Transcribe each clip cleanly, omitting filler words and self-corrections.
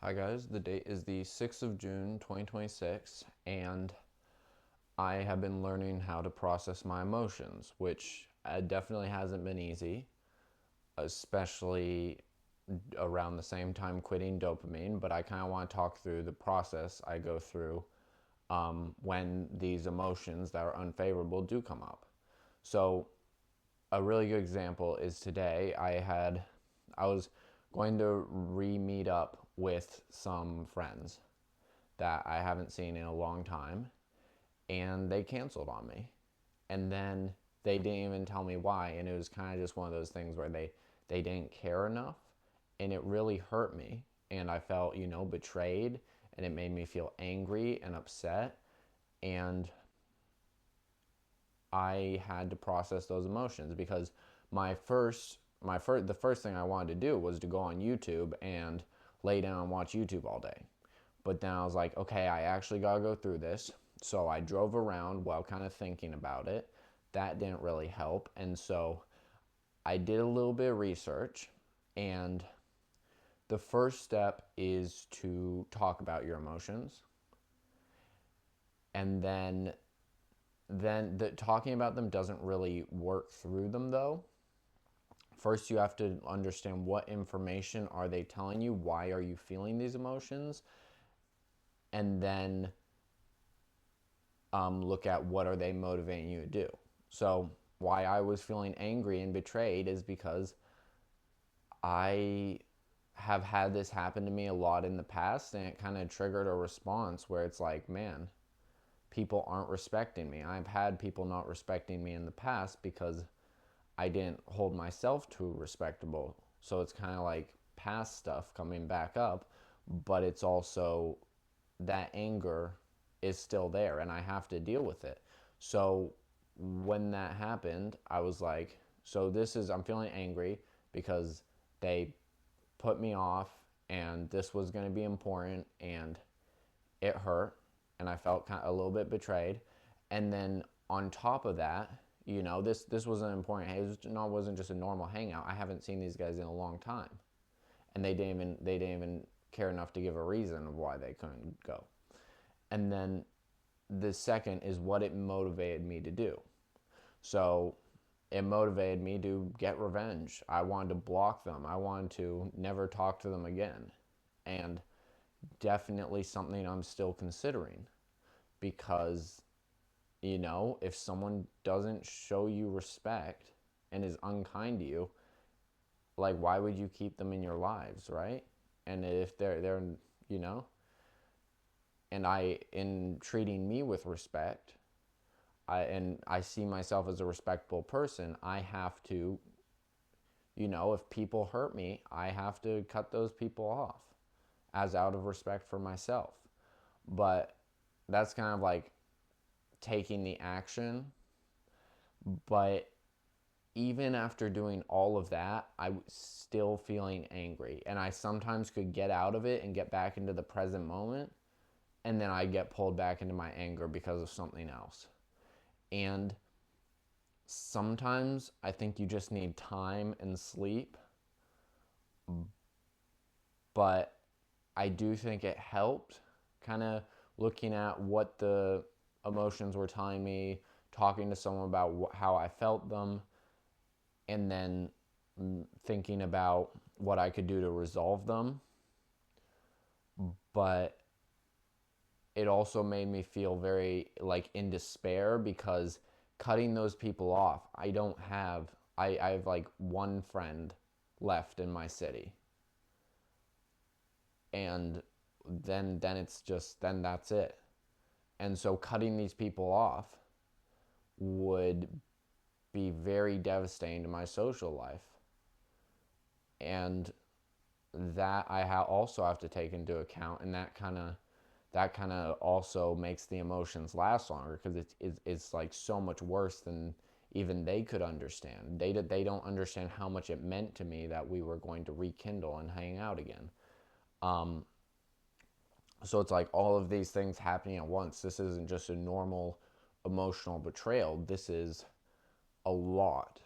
Hi guys, the date is the 6th of June 2026, and I have been learning how to process my emotions, which definitely hasn't been easy, especially around the same time quitting dopamine. But I kind of want to talk through the process I go through when these emotions that are unfavorable do come up. So, a really good example is today I was going to re-meet up with some friends that I haven't seen in a long time, and they canceled on me. And then they didn't even tell me why, and it was kind of just one of those things where they didn't care enough, and it really hurt me, and I felt, betrayed, and it made me feel angry and upset, and I had to process those emotions because the first thing I wanted to do was to go on YouTube and lay down and watch YouTube all day. But then I was like, okay, I actually got to go through this. So I drove around while kind of thinking about it. That didn't really help. And so I did a little bit of research. And the first step is to talk about your emotions. And talking about them doesn't really work through them though. First, you have to understand what information are they telling you? Why are you feeling these emotions? And then look at what are they motivating you to do. So why I was feeling angry and betrayed is because I have had this happen to me a lot in the past, and it kind of triggered a response where it's like, man, people aren't respecting me. I've had people not respecting me in the past because I didn't hold myself too respectable. So it's kind of like past stuff coming back up, but it's also that anger is still there and I have to deal with it. So when that happened, I was like, I'm feeling angry because they put me off and this was going to be important and it hurt and I felt kind of a little bit betrayed. And then on top of that, this was an important. It wasn't just a normal hangout. I haven't seen these guys in a long time, and they didn't even care enough to give a reason of why they couldn't go. And then the second is what it motivated me to do. So it motivated me to get revenge. I wanted to block them. I wanted to never talk to them again. And definitely something I'm still considering because, if someone doesn't show you respect and is unkind to you, like why would you keep them in your lives, right? And if they're you know, and I in treating me with respect, I see myself as a respectable person, I have to, if people hurt me, I have to cut those people off as out of respect for myself. But that's kind of like taking the action. But even after doing all of that, I was still feeling angry. And I sometimes could get out of it and get back into the present moment. And then I get pulled back into my anger because of something else. And sometimes I think you just need time and sleep. But I do think it helped kind of looking at what the emotions were telling me, talking to someone about how I felt them, and then thinking about what I could do to resolve them. But it also made me feel very like in despair because cutting those people off, I have like one friend left in my city. And then that's it. And so cutting these people off would be very devastating to my social life. And that also have to take into account, and that kind of also makes the emotions last longer because it's like so much worse than even they could understand. They don't understand how much it meant to me that we were going to rekindle and hang out again. So it's like all of these things happening at once. This isn't just a normal emotional betrayal. This is a lot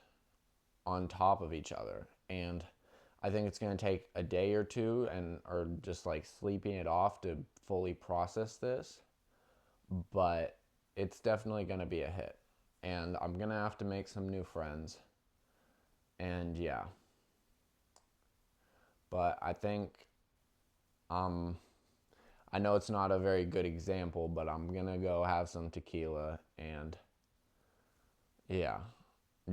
on top of each other. And I think it's going to take a day or two and or just like sleeping it off to fully process this, but it's definitely going to be a hit. And I'm going to have to make some new friends. And yeah. But I think um I know it's not a very good example, but I'm going to go have some tequila and yeah,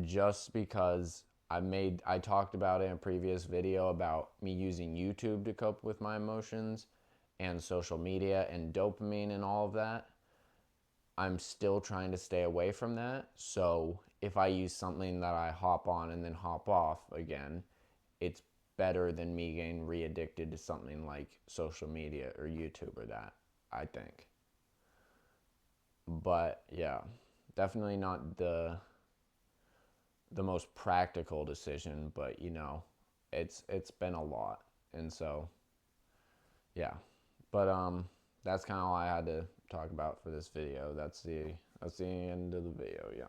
just because I talked about it in a previous video about me using YouTube to cope with my emotions and social media and dopamine and all of that. I'm still trying to stay away from that. So if I use something that I hop on and then hop off again, it's better than me getting re-addicted to something like social media or YouTube or that, I think. But yeah, definitely not the most practical decision, but it's been a lot. And so, yeah. But that's kind of all I had to talk about for this video. That's the end of the video. Yeah.